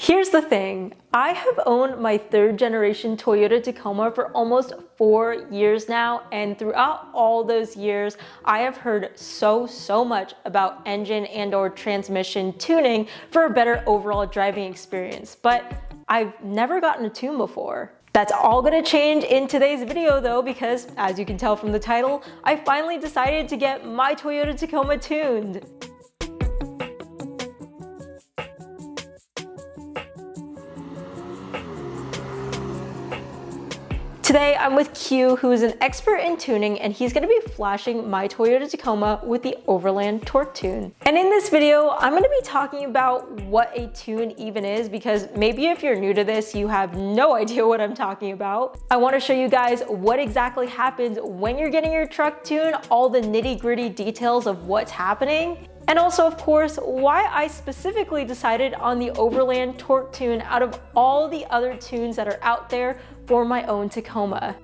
Here's the thing, I have owned my third generation Toyota Tacoma for almost 4 years now, and throughout all those years, I have heard so much about engine and or transmission tuning for a better overall driving experience, but I've never gotten a tune before. That's all gonna change in today's video though, because as you can tell from the title, I finally decided to get my Toyota Tacoma tuned. Today I'm with Q, who is an expert in tuning, and he's going to be flashing my Toyota Tacoma with the Overland Torque Tune. And in this video, I'm going to be talking about what a tune even is, because maybe if you're new to this, you have no idea what I'm talking about. I want to show you guys what exactly happens when you're getting your truck tuned, all the nitty-gritty details of what's happening. And also, of course, why I specifically decided on the Overland Torque Tune out of all the other tunes that are out there for my own Tacoma.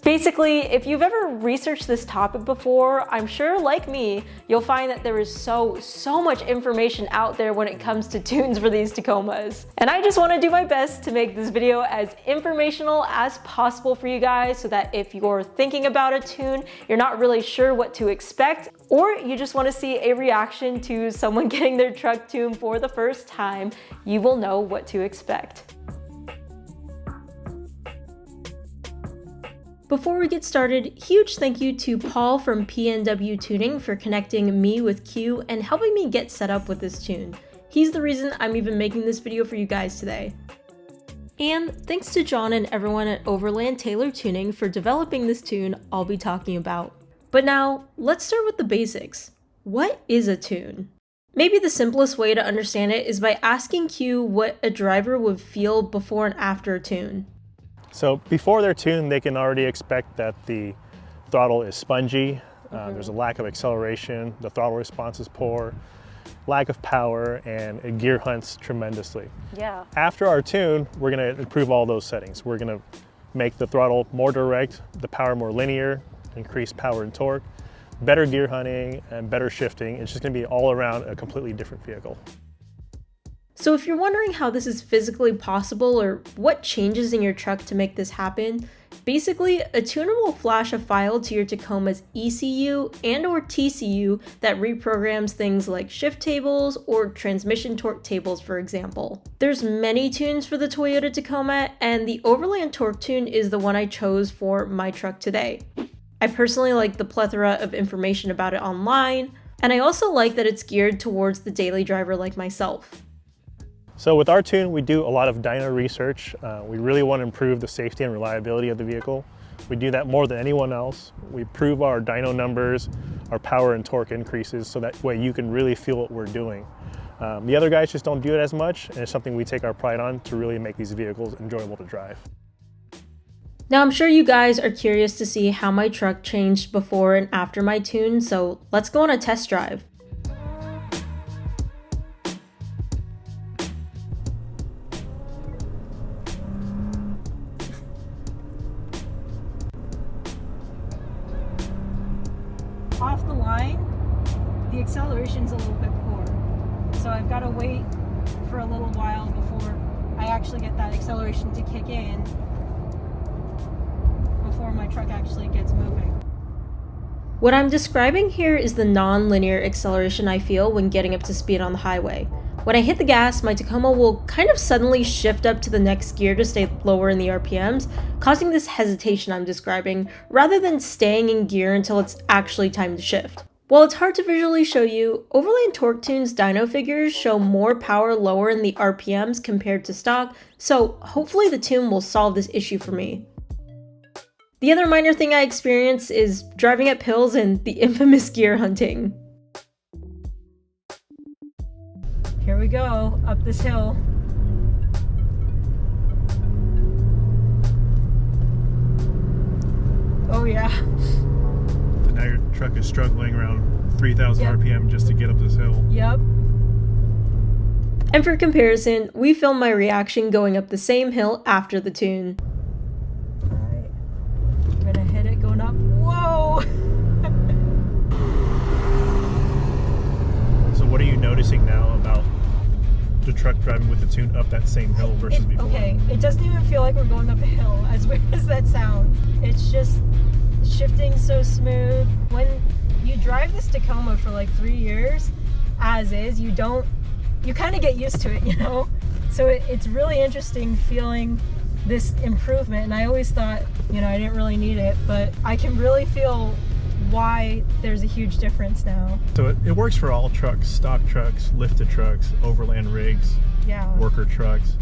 Basically, if you've ever researched this topic before, I'm sure, like me, you'll find that there is so much information out there when it comes to tunes for these Tacomas. And I just want to do my best to make this video as informational as possible for you guys, so that if you're thinking about a tune, you're not really sure what to expect, or you just want to see a reaction to someone getting their truck tuned for the first time, you will know what to expect. Before we get started, huge thank you to Paul from PNW Tuning for connecting me with Q and helping me get set up with this tune. He's the reason I'm even making this video for you guys today. And thanks to John and everyone at Overland Tailor Tuning for developing this tune I'll be talking about. But now, let's start with the basics. What is a tune? Maybe the simplest way to understand it is by asking Q what a driver would feel before and after a tune. So before they're tuned, they can already expect that the throttle is spongy, there's a lack of acceleration, the throttle response is poor, lack of power, and it gear hunts tremendously. Yeah. After our tune, we're going to improve all those settings. We're going to make the throttle more direct, the power more linear, increase power and torque, better gear hunting, and better shifting. It's just going to be all around a completely different vehicle. So if you're wondering how this is physically possible or what changes in your truck to make this happen, basically a tuner will flash a file to your Tacoma's ECU and or TCU that reprograms things like shift tables or transmission torque tables, for example. There's many tunes for the Toyota Tacoma, and the Overland Torque Tune is the one I chose for my truck today. I personally like the plethora of information about it online, and I also like that it's geared towards the daily driver like myself. So with our tune, we do a lot of dyno research. We really want to improve the safety and reliability of the vehicle. We do that more than anyone else. We prove our dyno numbers, our power and torque increases, so that way you can really feel what we're doing. The other guys just don't do it as much, and it's something we take our pride on to really make these vehicles enjoyable to drive. Now I'm sure you guys are curious to see how my truck changed before and after my tune, so let's go on a test drive. Off the line, the acceleration's a little bit poor, so I've got to wait for a little while before I actually get that acceleration to kick in, before my truck actually gets moving. What I'm describing here is the non-linear acceleration I feel when getting up to speed on the highway. When I hit the gas, my Tacoma will kind of suddenly shift up to the next gear to stay lower in the RPMs, causing this hesitation I'm describing, rather than staying in gear until it's actually time to shift. While it's hard to visually show you, Overland Torque Tune's dyno figures show more power lower in the RPMs compared to stock, so hopefully the tune will solve this issue for me. The other minor thing I experience is driving up hills and the infamous gear hunting. Here we go, up this hill. Oh yeah. So now your truck is struggling around 3,000 RPM just to get up this hill. Yep. And for comparison, we filmed my reaction going up the same hill after the tune. Alright, I'm gonna hit it going up. Whoa! what are you noticing now about the truck driving with the tune up that same hill versus before? Okay, it doesn't even feel like we're going up a hill, as weird as that sounds. It's just shifting so smooth. When you drive this Tacoma for like 3 years, as is, you kind of get used to it, you know? So it's really interesting feeling this improvement, and I always thought, you know, I didn't really need it, but I can really feel why there's a huge difference now. So it works for all trucks, stock trucks, lifted trucks, overland rigs, yeah, worker trucks.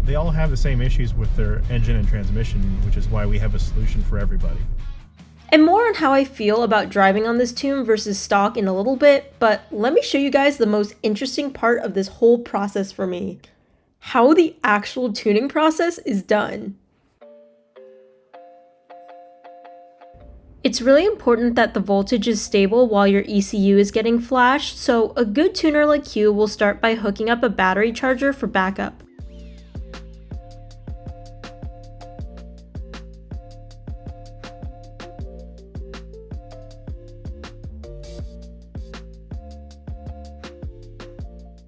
They all have the same issues with their engine and transmission, which is why we have a solution for everybody. And more on how I feel about driving on this tune versus stock in a little bit, but let me show you guys the most interesting part of this whole process for me. How the actual tuning process is done. It's really important that the voltage is stable while your ECU is getting flashed, so a good tuner like Q will start by hooking up a battery charger for backup.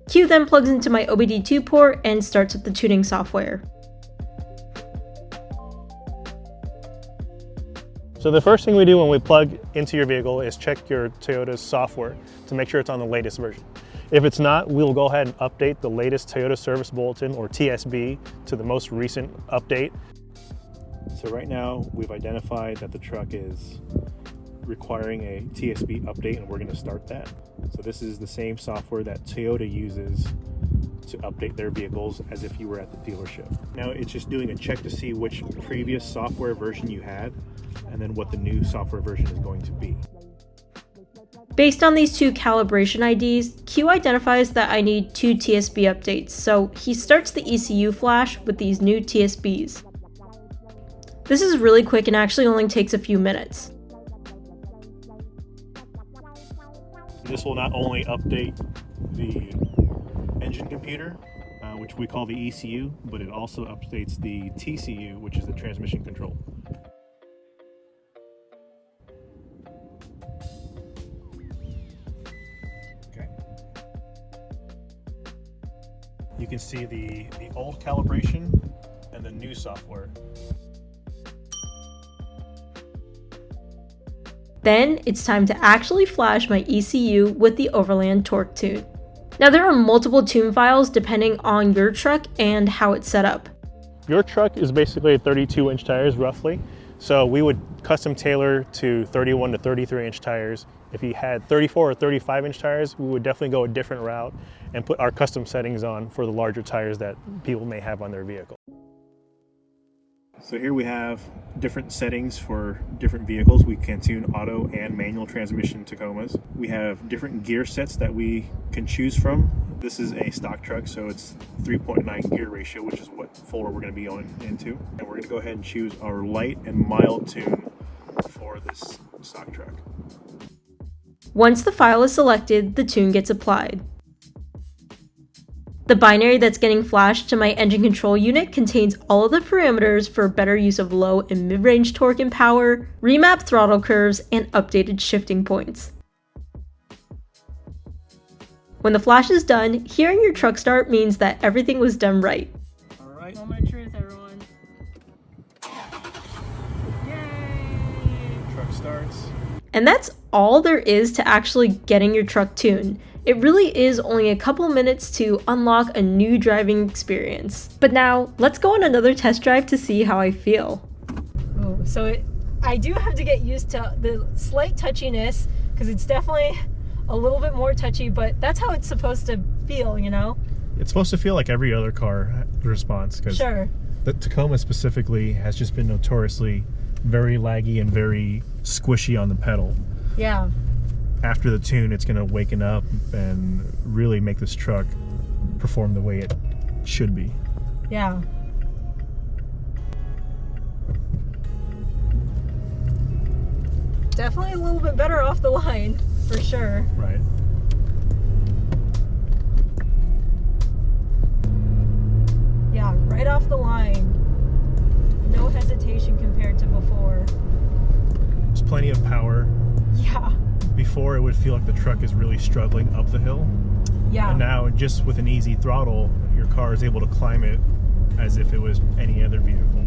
Q then plugs into my OBD2 port and starts up the tuning software. So the first thing we do when we plug into your vehicle is check your Toyota's software to make sure it's on the latest version. If it's not, we'll go ahead and update the latest Toyota Service Bulletin, or TSB, to the most recent update. So right now we've identified that the truck is requiring a TSB update, and we're going to start that. So this is the same software that Toyota uses to update their vehicles as if you were at the dealership. Now it's just doing a check to see which previous software version you had and then what the new software version is going to be. Based on these two calibration IDs, Q identifies that I need 2 TSB updates, so he starts the ECU flash with these new TSBs. This is really quick and actually only takes a few minutes. This will not only update the engine computer, which we call the ECU, but it also updates the TCU, which is the transmission control. Okay. You can see the old calibration and the new software. Then it's time to actually flash my ECU with the Overland Torque Tune. Now there are multiple tune files depending on your truck and how it's set up. Your truck is basically 32-inch tires roughly, so we would custom tailor to 31 to 33-inch tires. If you had 34 or 35-inch tires, we would definitely go a different route and put our custom settings on for the larger tires that people may have on their vehicle. So here we have different settings for different vehicles. We can tune auto and manual transmission Tacomas. We have different gear sets that we can choose from. This is a stock truck, so it's 3.9 gear ratio, which is what folder we're going to be going into. And we're going to go ahead and choose our light and mild tune for this stock truck. Once the file is selected, the tune gets applied. The binary that's getting flashed to my engine control unit contains all of the parameters for better use of low and mid-range torque and power, remapped throttle curves, and updated shifting points. When the flash is done, hearing your truck start means that everything was done right. All right. Moment of truth, everyone. Yay! Truck starts. And that's all there is to actually getting your truck tuned. It really is only a couple minutes to unlock a new driving experience. But now, let's go on another test drive to see how I feel. Oh, so I do have to get used to the slight touchiness, because it's definitely a little bit more touchy, but that's how it's supposed to feel, you know? It's supposed to feel like every other car response, because sure. The Tacoma specifically has just been notoriously very laggy and very squishy on the pedal. Yeah. After the tune, it's going to waken up and really make this truck perform the way it should be. Yeah. Definitely a little bit better off the line, for sure. Right. Yeah, right off the line. No hesitation compared to before. There's plenty of power. Yeah. before it would feel like the truck is really struggling up the hill. Yeah. And now just with an easy throttle, your car is able to climb it as if it was any other vehicle.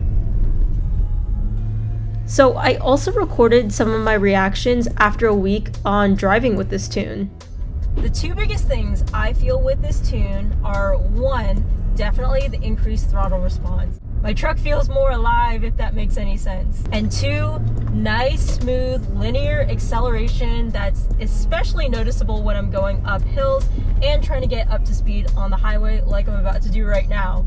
So I also recorded some of my reactions after a week on driving with this tune. The two biggest things I feel with this tune are, one, definitely the increased throttle response. My truck feels more alive, if that makes any sense. And two, nice, smooth, linear acceleration that's especially noticeable when I'm going up hills and trying to get up to speed on the highway like I'm about to do right now.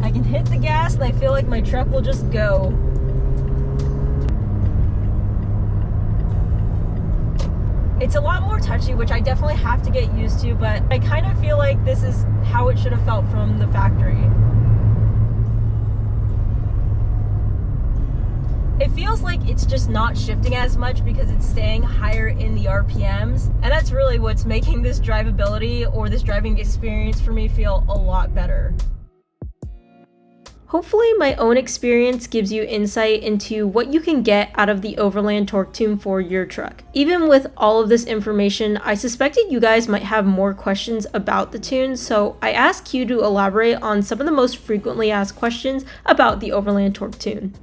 I can hit the gas and I feel like my truck will just go. It's a lot more touchy, which I definitely have to get used to, but I kind of feel like this is how it should have felt from the factory. It feels like it's just not shifting as much because it's staying higher in the RPMs, and that's really what's making this drivability or this driving experience for me feel a lot better. Hopefully my own experience gives you insight into what you can get out of the Overland Torque Tune for your truck. Even with all of this information, I suspected you guys might have more questions about the tune, so I asked Q to elaborate on some of the most frequently asked questions about the Overland Torque Tune.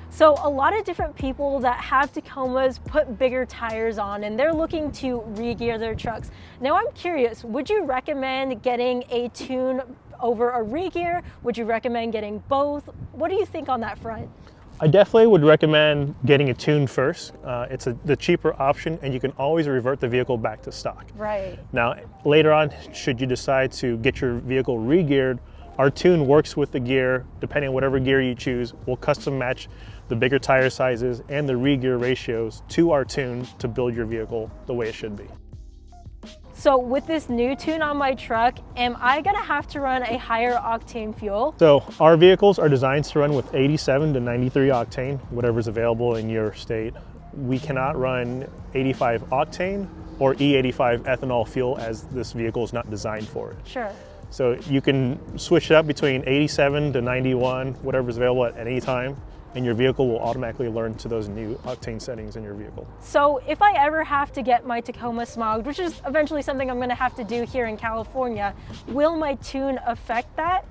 So a lot of different people that have Tacomas put bigger tires on and they're looking to re-gear their trucks. Now I'm curious, would you recommend getting a tune over a re-gear? Would you recommend getting both? What do you think on that front? I definitely would recommend getting a tune first. It's the cheaper option and you can always revert the vehicle back to stock. Right. Now later on, should you decide to get your vehicle re-geared, our tune works with the gear. Depending on whatever gear you choose, we'll custom match the bigger tire sizes and the re-gear ratios to our tune to build your vehicle the way it should be. So with this new tune on my truck, am I gonna have to run a higher octane fuel? So our vehicles are designed to run with 87 to 93 octane, whatever's available in your state. We cannot run 85 octane or E85 ethanol fuel as this vehicle is not designed for it. Sure. So you can switch it up between 87 to 91, whatever's available at any time, and your vehicle will automatically learn to those new octane settings in your vehicle. So if I ever have to get my Tacoma smogged, which is eventually something I'm gonna have to do here in California, will my tune affect that?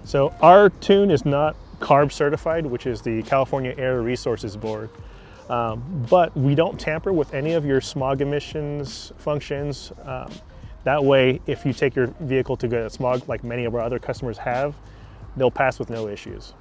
So our tune is not CARB certified, which is the California Air Resources Board. But we don't tamper with any of your smog emissions functions. That way, if you take your vehicle to get smog, like many of our other customers have, they'll pass with no issues.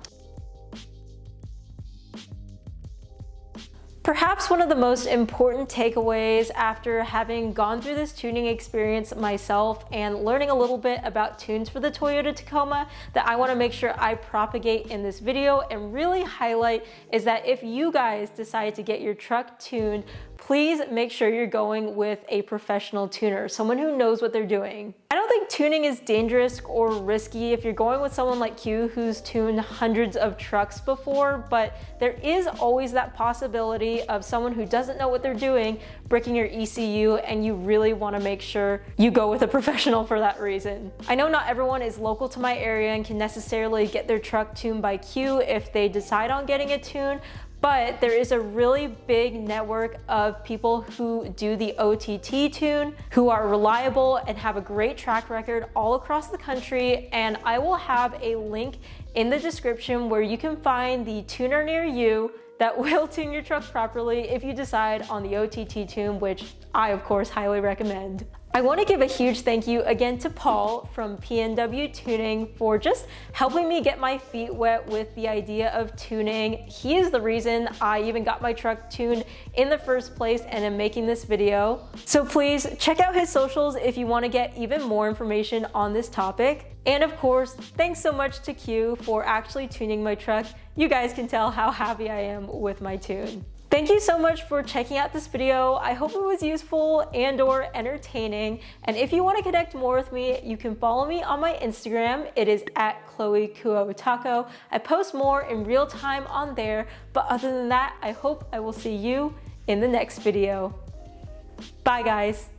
Perhaps one of the most important takeaways after having gone through this tuning experience myself and learning a little bit about tunes for the Toyota Tacoma that I want to make sure I propagate in this video and really highlight is that if you guys decide to get your truck tuned, please make sure you're going with a professional tuner, someone who knows what they're doing. I don't think tuning is dangerous or risky if you're going with someone like Q who's tuned hundreds of trucks before, but there is always that possibility of someone who doesn't know what they're doing breaking your ECU, and you really want to make sure you go with a professional for that reason. I know not everyone is local to my area and can necessarily get their truck tuned by Q if they decide on getting a tune, but there is a really big network of people who do the OTT tune, who are reliable and have a great track record all across the country, and I will have a link in the description where you can find the tuner near you that will tune your truck properly if you decide on the OTT tune, which I of course highly recommend. I want to give a huge thank you again to Paul from PNW Tuning for just helping me get my feet wet with the idea of tuning. He is the reason I even got my truck tuned in the first place and am making this video. So please check out his socials if you want to get even more information on this topic. And of course, thanks so much to Q for actually tuning my truck. You guys can tell how happy I am with my tune. Thank you so much for checking out this video. I hope it was useful and or entertaining. And if you want to connect more with me, you can follow me on my Instagram. It is @ChloeKuoTaco. I post more in real time on there. But other than that, I hope I will see you in the next video. Bye guys.